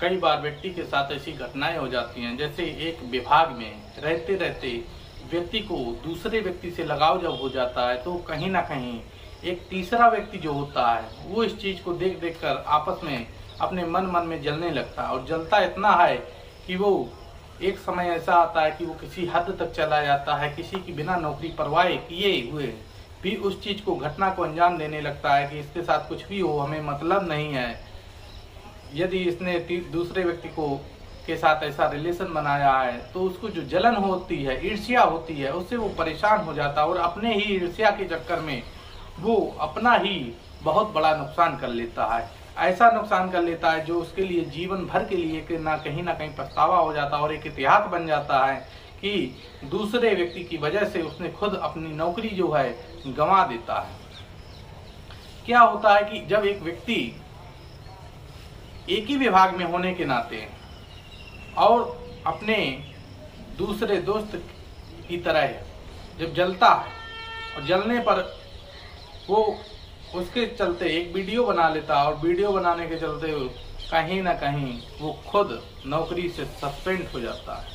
कई बार व्यक्ति के साथ ऐसी घटनाएं हो जाती हैं, जैसे एक विभाग में रहते रहते व्यक्ति को दूसरे व्यक्ति से लगाव जब हो जाता है तो कहीं ना कहीं एक तीसरा व्यक्ति जो होता है वो इस चीज को देख देख कर आपस में अपने मन में जलने लगता है। और जलता इतना है कि वो एक समय ऐसा आता है कि वो किसी हद तक चला जाता है, किसी की बिना नौकरी परवाह किए हुए भी उस चीज को घटना को अंजाम देने लगता है कि इसके साथ कुछ भी हो हमें मतलब नहीं है। यदि इसने दूसरे व्यक्ति को के साथ ऐसा रिलेशन बनाया है तो उसको जो जलन होती है, ईर्ष्या होती है, उससे वो परेशान हो जाता है और अपने ही ईर्ष्या के चक्कर में वो अपना ही बहुत बड़ा नुकसान कर लेता है। ऐसा नुकसान कर लेता है जो उसके लिए जीवन भर के लिए कहीं ना कहीं पछतावा हो जाता है और एक इतिहास बन जाता है कि दूसरे व्यक्ति की वजह से उसने खुद अपनी नौकरी जो है गंवा देता है। क्या होता है कि जब एक व्यक्ति एक ही विभाग में होने के नाते और अपने दूसरे दोस्त की तरह जब जलता है और जलने पर वो उसके चलते एक वीडियो बना लेता है और वीडियो बनाने के चलते कहीं ना कहीं वो खुद नौकरी से सस्पेंड हो जाता है।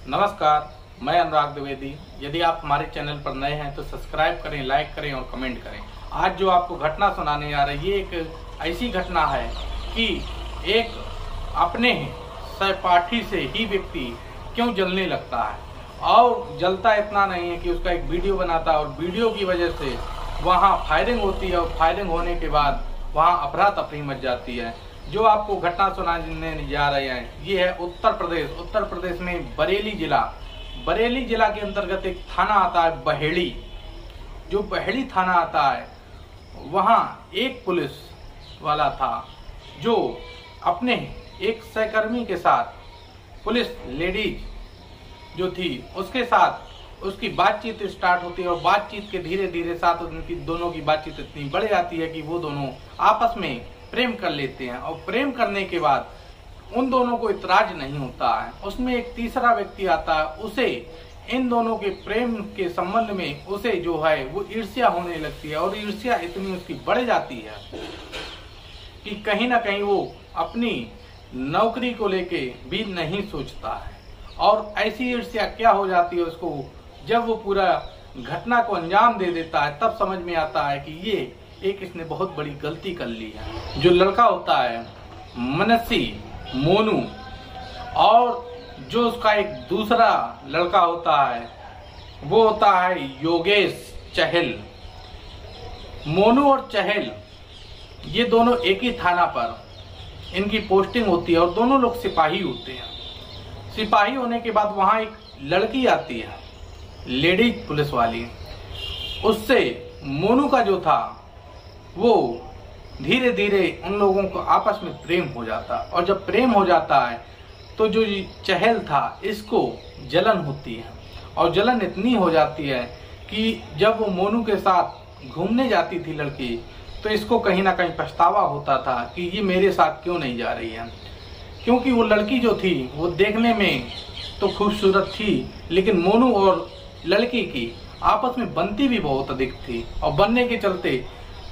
नमस्कार, मैं अनुराग द्विवेदी। यदि आप हमारे चैनल पर नए हैं तो सब्सक्राइब करें, लाइक करें और कमेंट करें। आज जो आपको घटना सुनाने जा रही है एक ऐसी घटना है कि एक अपने सहपाठी से ही व्यक्ति क्यों जलने लगता है और जलता इतना नहीं है कि उसका एक वीडियो बनाता है और वीडियो की वजह से वहाँ फायरिंग होती है और फायरिंग होने के बाद वहाँ अफरा तफरी मच जाती है। जो आपको घटना सुनाने जा रहे हैं ये है उत्तर प्रदेश में बरेली जिला के अंतर्गत एक थाना आता है बहेड़ी। जो बहेड़ी थाना आता है वहाँ एक पुलिस वाला था जो अपने एक सहकर्मी के साथ, पुलिस लेडीज जो थी उसके साथ उसकी बातचीत स्टार्ट होती है और बातचीत के धीरे धीरे साथ उनकी दोनों की बातचीत इतनी बढ़ जाती है कि वो दोनों आपस में प्रेम कर लेते हैं। और प्रेम करने के बाद उन दोनों को इतराज नहीं होता है। उसमें एक तीसरा व्यक्ति आता है, उसे इन दोनों के प्रेम के संबंध में उसे जो है वो ईर्ष्या होने लगती है और ईर्ष्या इतनी उसकी बढ़ जाती है कि कहीं ना कहीं वो अपनी नौकरी को लेके भी नहीं सोचता है। और ऐसी ईर्ष्या क्या हो जाती है उसको, जब वो पूरा घटना को अंजाम दे देता है तब समझ में आता है कि ये एक इसने बहुत बड़ी गलती कर ली है। जो लड़का होता है मनसी मोनू और जो उसका एक दूसरा लड़का होता है वो होता है योगेश चहल। मोनू और चहल ये दोनों एक ही थाना पर इनकी पोस्टिंग होती है और दोनों लोग सिपाही होते हैं। सिपाही होने के बाद वहां एक लड़की आती है, लेडीज पुलिस वाली। उससे मोनू का जो था वो धीरे धीरे उन लोगों को आपस में प्रेम हो जाता और जब प्रेम हो जाता है तो जो चहल था इसको जलन होती है और जलन इतनी हो जाती है कि जब वो मोनू के साथ घूमने जाती थी लड़की तो इसको कहीं ना कहीं पछतावा होता था कि ये मेरे साथ क्यों नहीं जा रही है, क्योंकि वो लड़की जो थी वो देखने में तो खूबसूरत थी लेकिन मोनू और लड़की की आपस में बनती भी बहुत अधिक थी और बनने के चलते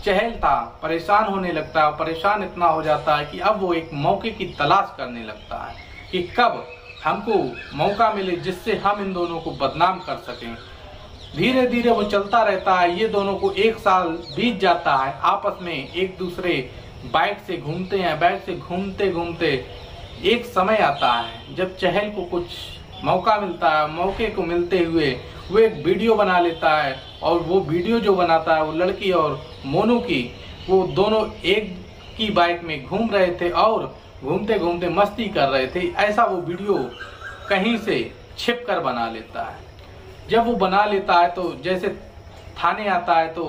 चहल था परेशान होने लगता है। परेशान इतना हो जाता है कि अब वो एक मौके की तलाश करने लगता है कि कब हमको मौका मिले जिससे हम इन दोनों को बदनाम कर सकें। धीरे धीरे वो चलता रहता है। ये दोनों को 1 साल बीत जाता है, आपस में एक दूसरे बाइक से घूमते हैं। बाइक से घूमते घूमते एक समय आता है जब चहल को कुछ मौका मिलता है। मौके को मिलते हुए वो एक वीडियो बना लेता है और वो वीडियो जो बनाता है वो लड़की और मोनू की, वो दोनों एक की बाइक में घूम रहे थे और घूमते घूमते मस्ती कर रहे थे। ऐसा वो वीडियो कहीं से छिप कर बना लेता है। जब वो बना लेता है तो जैसे थाने आता है तो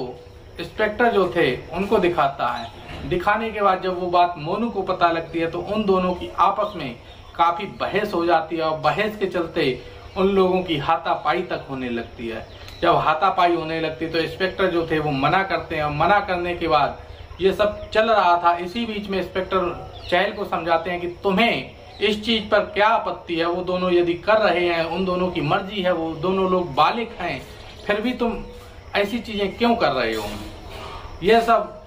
इंस्पेक्टर जो थे उनको दिखाता है। दिखाने के बाद जब वो बात मोनू को पता लगती है तो उन दोनों की आपस में काफी बहस हो जाती है और बहस के चलते उन लोगों की हाथापाई तक होने लगती है। जब हाथापाई होने लगती है तो इंस्पेक्टर जो थे वो मना करते हैं और मना करने के बाद ये सब चल रहा था। इसी बीच में इंस्पेक्टर चहल को समझाते हैं कि तुम्हें इस चीज पर क्या आपत्ति है, वो दोनों यदि कर रहे हैं, उन दोनों की मर्जी है, वो दोनों लोग बालिग हैं, फिर भी तुम ऐसी चीजें क्यों कर रहे हो। यह सब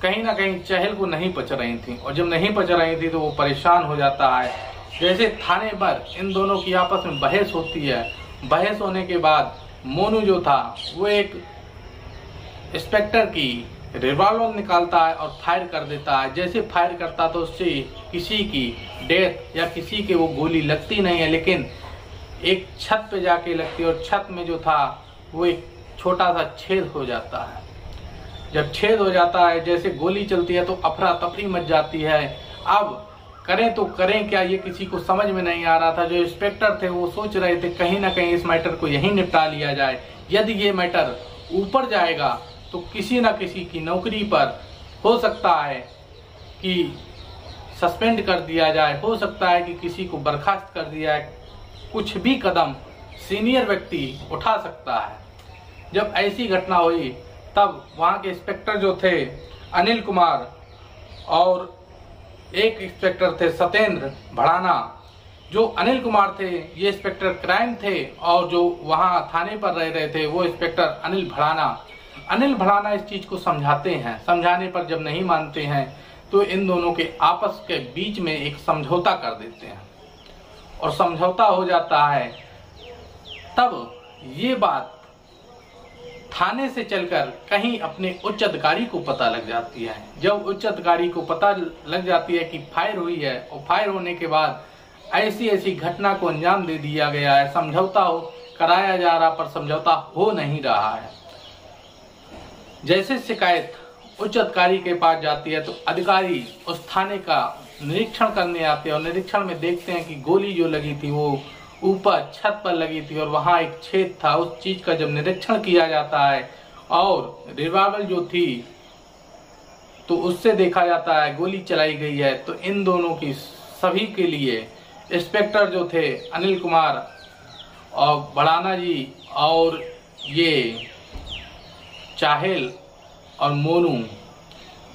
कहीं ना कहीं चहल को नहीं पच रही थी, और जब नहीं पच रही थी तो वो परेशान हो जाता है। जैसे थाने पर इन दोनों की आपस में बहस होती है। बहस होने के बाद मोनू जो था वो एक इंस्पेक्टर की रिवॉल्वर निकालता है और फायर कर देता है। जैसे फायर करता तो उससे किसी की डेथ या किसी के वो गोली लगती नहीं है, लेकिन एक छत पे जाके लगती है, और छत में जो था वो एक छोटा सा छेद हो जाता है। जब छेद हो जाता है, जैसे गोली चलती है तो अफरा तफरी मच जाती है। अब करें तो करें क्या, ये किसी को समझ में नहीं आ रहा था। जो इंस्पेक्टर थे वो सोच रहे थे कहीं ना कहीं इस मैटर को यहीं निपटा लिया जाए। यदि ये मैटर ऊपर जाएगा तो किसी न किसी की नौकरी पर हो सकता है कि सस्पेंड कर दिया जाए, हो सकता है कि किसी को बर्खास्त कर दिया जाए, कुछ भी कदम सीनियर व्यक्ति उठा सकता है। जब ऐसी घटना हुई तब वहाँ के इंस्पेक्टर जो थे अनिल कुमार और एक इंस्पेक्टर थे सत्येंद्र भड़ाना। जो अनिल कुमार थे ये इंस्पेक्टर क्राइम थे, और जो वहाँ थाने पर रह रहे थे वो इंस्पेक्टर अनिल भड़ाना। अनिल भड़ाना इस चीज को समझाते हैं। समझाने पर जब नहीं मानते हैं तो इन दोनों के आपस के बीच में एक समझौता कर देते हैं, और समझौता हो जाता है। तब ये बात थाने से चलकर कहीं अपने उच्च अधिकारी को पता लग जाती है। जब उच्च अधिकारी को पता लग जाती है कि फायर हुई है, और फायर होने के बाद ऐसी ऐसी घटना को अंजाम दे दिया गया है, समझौता कराया जा रहा पर समझौता हो नहीं रहा है। जैसे शिकायत उच्च अधिकारी के पास जाती है तो अधिकारी उस थाने का निरीक्षण करने आते हैं, और निरीक्षण में देखते हैं कि गोली जो लगी थी वो ऊपर छत पर लगी थी, और वहां एक छेद था। उस चीज का जब निरीक्षण किया जाता है और रिवॉल्वर जो थी तो उससे देखा जाता है गोली चलाई गई है। तो इन दोनों की सभी के लिए इंस्पेक्टर जो थे अनिल कुमार और भड़ाना जी और ये चाहेल और मोनू,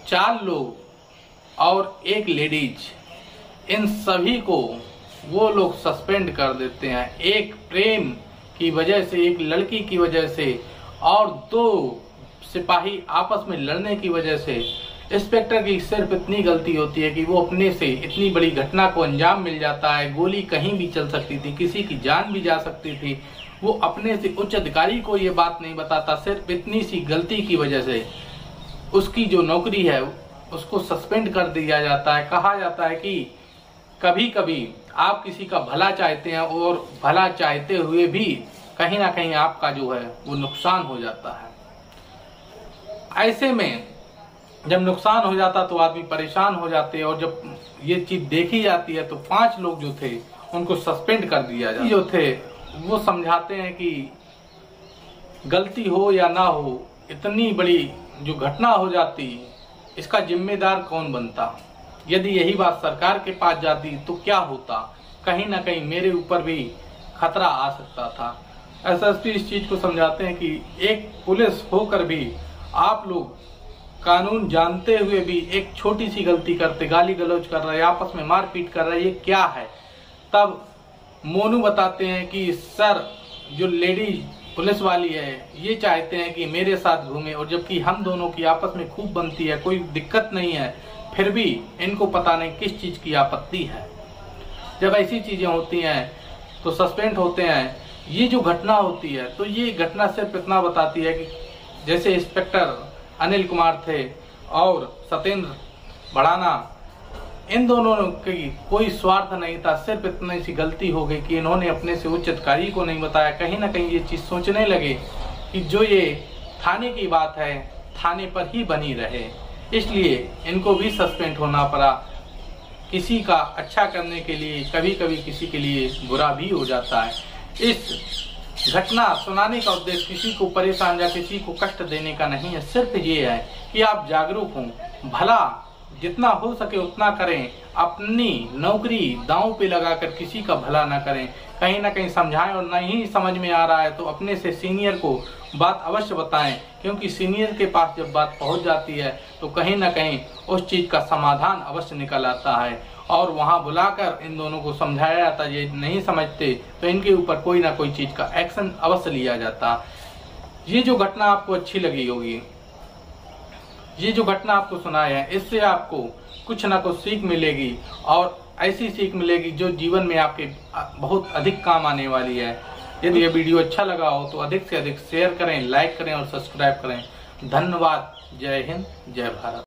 4 लोग और एक लेडीज, इन सभी को वो लोग सस्पेंड कर देते हैं। एक प्रेम की वजह से, एक लड़की की वजह से, और 2 सिपाही आपस में लड़ने की वजह से इंस्पेक्टर की सिर्फ इतनी गलती होती है कि वो अपने से इतनी बड़ी घटना को अंजाम मिल जाता है। गोली कहीं भी चल सकती थी, किसी की जान भी जा सकती थी। वो अपने से उच्च अधिकारी को ये बात नहीं बताता। सिर्फ इतनी सी गलती की वजह से उसकी जो नौकरी है उसको सस्पेंड कर दिया जाता है। कहा जाता है कि कभी कभी आप किसी का भला चाहते हैं, और भला चाहते हुए भी कहीं ना कहीं आपका जो है वो नुकसान हो जाता है। ऐसे में जब नुकसान हो जाता तो आदमी परेशान हो जाते हैं, और जब ये चीज देखी जाती है तो 5 लोग जो थे उनको सस्पेंड कर दिया जाता है। जो थे वो समझाते हैं कि गलती हो या ना हो, इतनी बड़ी जो घटना हो जाती इसका जिम्मेदार कौन बनता। यदि यही बात सरकार के पास जाती तो क्या होता, कहीं ना कहीं मेरे ऊपर भी खतरा आ सकता था। एसएसपी इस चीज को समझाते हैं कि एक पुलिस होकर भी आप लोग कानून जानते हुए भी एक छोटी सी गलती करते, गाली गलौज कर रहे, आपस में मारपीट कर रहे, ये क्या है। तब मोनू बताते हैं कि सर जो लेडी पुलिस वाली है ये चाहते हैं कि मेरे साथ घूमे, और जबकि हम दोनों की आपस में खूब बनती है, कोई दिक्कत नहीं है, फिर भी इनको पता नहीं किस चीज की आपत्ति है। जब ऐसी चीजें होती हैं तो सस्पेंड होते हैं। ये जो घटना होती है तो ये घटना सिर्फ इतना बताती है कि जैसे इंस्पेक्टर अनिल कुमार थे और सत्येंद्र भड़ाना, इन दोनों की कोई स्वार्थ नहीं था। सिर्फ इतनी सी गलती हो गई कि इन्होंने अपने से उच्च अधिकारी को नहीं बताया। कहीं ना कहीं ये चीज सोचने लगे कि जो ये थाने की बात है थाने पर ही बनी रहे, इसलिए इनको भी सस्पेंड होना पड़ा। किसी का अच्छा करने के लिए कभी कभी किसी के लिए बुरा भी हो जाता है। इस घटना सुनाने का उद्देश्य किसी को परेशान या किसी को कष्ट देने का नहीं है, सिर्फ ये है कि आप जागरूक हों, भला जितना हो सके उतना करें, अपनी नौकरी दांव पे लगाकर किसी का भला ना करें। कहीं ना कहीं समझाएं, और नहीं समझ में आ रहा है तो अपने से सीनियर को बात अवश्य बताएं, क्योंकि सीनियर के पास जब बात पहुंच जाती है तो कहीं ना कहीं उस चीज का समाधान अवश्य निकल आता है, और वहां बुलाकर इन दोनों को समझाया जाता है। ये नहीं समझते तो इनके ऊपर कोई ना कोई चीज का एक्शन अवश्य लिया जाता। ये जो घटना आपको अच्छी लगी होगी, ये जो घटना आपको सुनाए हैं, इससे आपको कुछ ना कुछ सीख मिलेगी और ऐसी सीख मिलेगी जो जीवन में आपके बहुत अधिक काम आने वाली है। यदि ये वीडियो अच्छा लगा हो तो अधिक से अधिक शेयर करें, लाइक करें और सब्सक्राइब करें। धन्यवाद। जय हिंद, जय भारत।